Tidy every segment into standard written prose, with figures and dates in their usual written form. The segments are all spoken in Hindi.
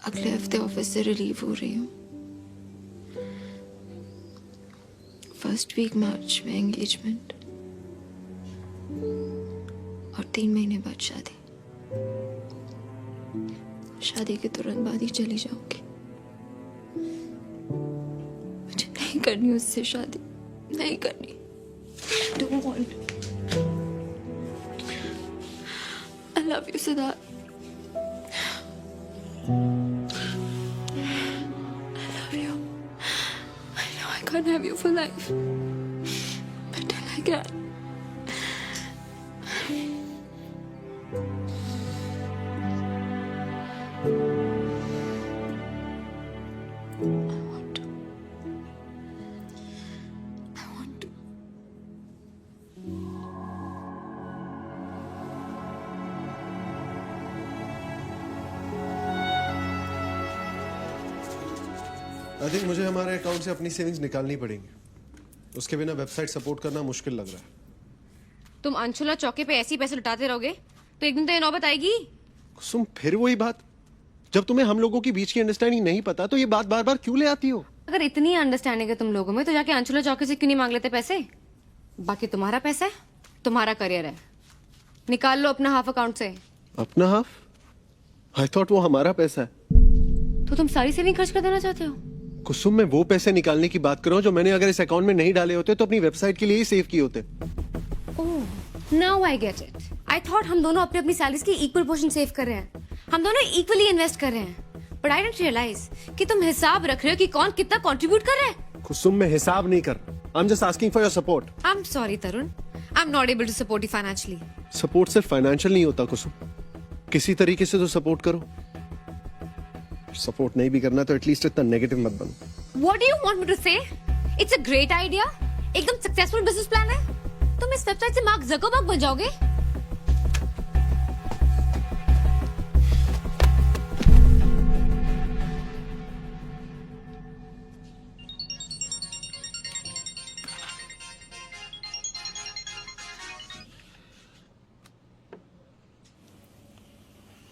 अगले हफ्ते ऑफिस से रिलीव हो रही हूँ। फर्स्ट वीक मार्च में एंगेजमेंट और 3 महीने बाद शादी। शादी के तुरंत बाद ही चली जाऊंगी। मुझे नहीं करनी उससे शादी, नहीं करनी। I don't want. I love you, Siddharth. I love you. I know I can't have you for life, but till I can. I want to. I want to. I think मुझे हमारे अकाउंट से अपनी सेविंग्स निकालनी पड़ेंगी। उसके बिना वेबसाइट सपोर्ट करना मुश्किल लग रहा है। तुम अंशुला चौके पे ऐसे ही पैसे लुटाते रहोगे तो एक दिन तो ये नौबत आएगी। कुसुम, फिर वही बात। जब तुम्हें हम लोगों के बीच की अंडरस्टैंडिंग नहीं पता तो ये बात बार बार क्यों ले आती हो? अगर इतनी अंडरस्टैंडिंग है तुम लोगों में तो जाके अंशुला चौके से क्यों नहीं मांग लेते पैसे? बाकी तुम्हारा पैसा है, तुम्हारा करियर है, निकाल लो अपना हाफ अकाउंट से। अपना हाफ? आई थॉट वो हमारा पैसा है। तो तुम सारी सेविंग खर्च कर देना चाहते हो? कुसुम, मैं वो पैसे निकालने की बात कर रहा हूँ जो मैंने अगर इस अकाउंट में नहीं डाले होते तो अपनी वेबसाइट के लिए ही सेव किए होते। Oh, now I get it. I thought हम दोनों अपनी अपनी सैलरीज की इक्वल पोर्शन सेव कर रहे हैं, हम दोनों इक्वली इन्वेस्ट कर रहे हैं। बट आई डिडंट रियलाइज कि तुम हिसाब रख रहे हो कि कौन कितना कंट्रीब्यूट कर रहा है। कुसुम, मैं हिसाब नहीं कर रहा। I am just asking for your support. I am sorry Tarun, I am not able to support you financially. Support सिर्फ फाइनेंशियल नहीं होता कुसुम, किसी तरीके से तो सपोर्ट करो। सपोर्ट नहीं भी करना तो एटलीस्ट इतना नेगेटिव मत बनो। What do you want me to say? It's a great idea. एकदम सक्सेसफुल बिजनेस प्लान है। तुम इस वेबसाइट से मार्क जकरबर्ग बन जाओगे।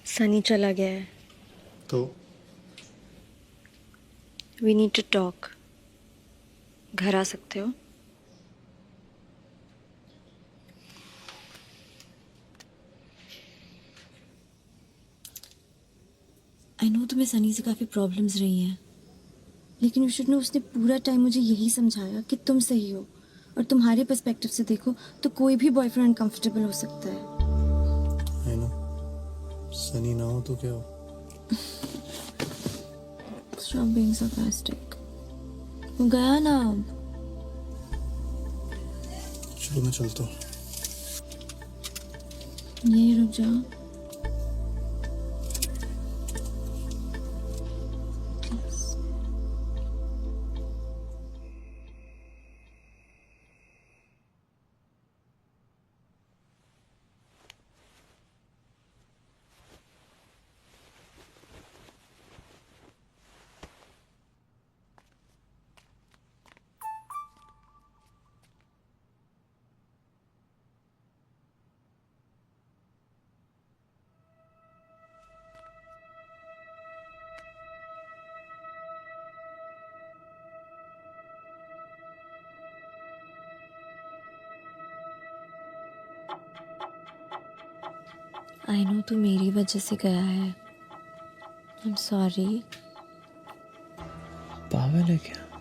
सनी चला गया है। तो वी नीड टू टॉक। घर आ सकते हो? आई नो तुम्हें सनी से काफ़ी प्रॉब्लम्स रही हैं, लेकिन यू शुड नो उसने पूरा टाइम मुझे यही समझाया कि तुम सही हो, और तुम्हारे पर्सपेक्टिव से देखो तो कोई भी बॉयफ्रेंड अनकंफर्टेबल हो सकता है। आई नो, सनी ना हो तो क्या हो? Stop being sarcastic. वो गया ना अब। चलो मैं चलता हूँ। यही रुक जा। आई नो तू मेरी वजह से गया है। I am sorry. पागल है क्या?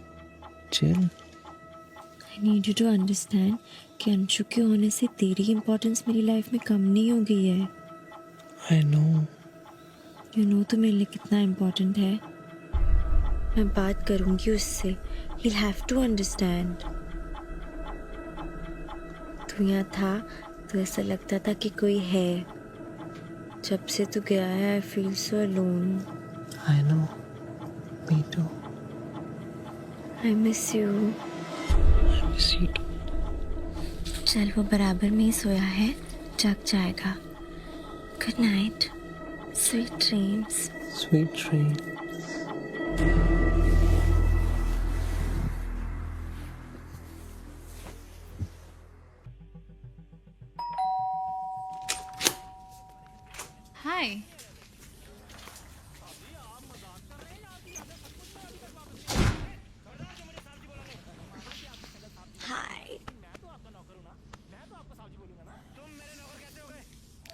Chill. I need you to understand कि अंशु के होने से तेरी इम्पोर्टेंस मेरी लाइफ में कम नहीं हो गई है। I know. यू नो तो मेरे लिए कितना इम्पोर्टेंट है। मैं बात करूंगी उससे। He will have to understand. तू यहाँ था तो ऐसा लगता था कि कोई है। जब से तू गया है I feel so alone. I know, me too. I miss you. I miss you too. चल वो बराबर में ही सोया है, जग जाएगा। Good night, sweet dreams. Sweet dream. Hi.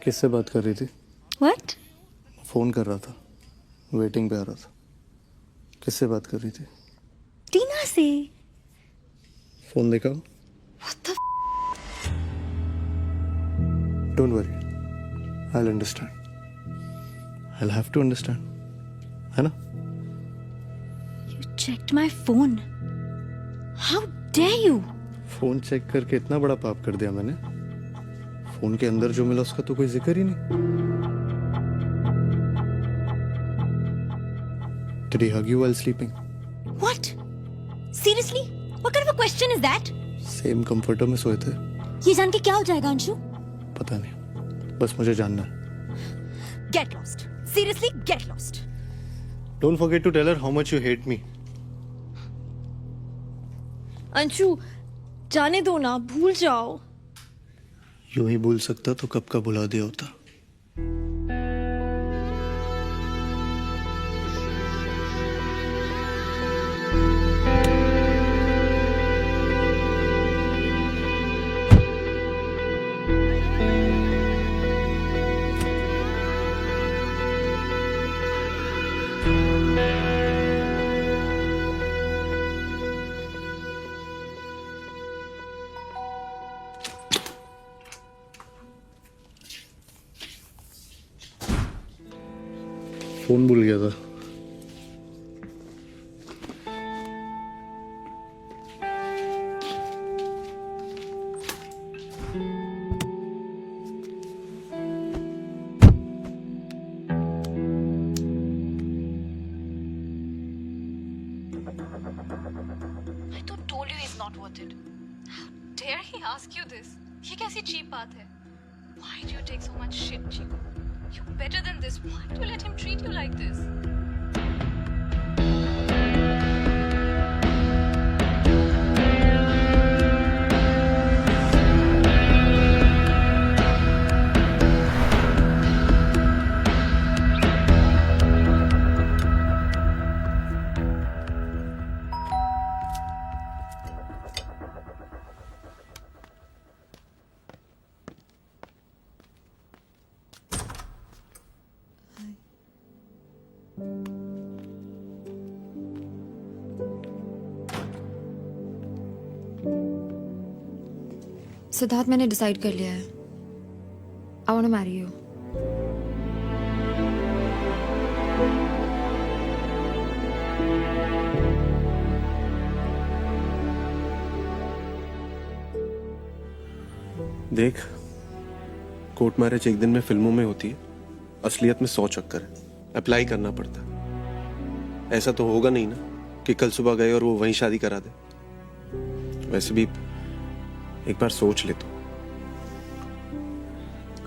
किससे बात कर रही थी? व्हाट? फोन कर रहा था, वेटिंग पे आ रहा था। किससे बात कर रही थी? टीना से। फोन देखा? What the don't worry, I will understand. I will have to understand, है ना? You checked my phone. How dare you? Phone check करके इतना बड़ा पाप कर दिया मैंने। फोन के अंदर जो मिला उसका तो कोई जिक्र ही नहीं। Did he hug you while sleeping? What? Seriously? What kind of a question is that? Same comforter में सोए थे। ये जान के क्या हो जाएगा अंशु? पता नहीं, बस मुझे जानना है। Get lost. Seriously, get lost. Don't forget to tell her how much you hate me. Anshu, जाने दो ना, भूल जाओ। यूं ही भूल सकता तो कब का भुला दिया होता। फोन भूल गया था। I तो told you he's not worth it. How dare he ask you this? ये कैसी cheap बात है? Why do you take so much shit, Chico? You're better than this. Why do you let him treat you like this? Siddharth, मैंने डिसाइड कर लिया है। I want to marry you. देख, कोर्ट मैरिज एक दिन में फिल्मों में होती है, असलियत में 100 चक्कर है। अप्लाई करना पड़ता है। ऐसा तो होगा नहीं ना कि कल सुबह गए और वो वहीं शादी करा दे। वैसे भी एक बार सोच ले तो।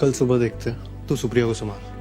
कल सुबह देखते हैं। तू सुप्रिया को संभाल।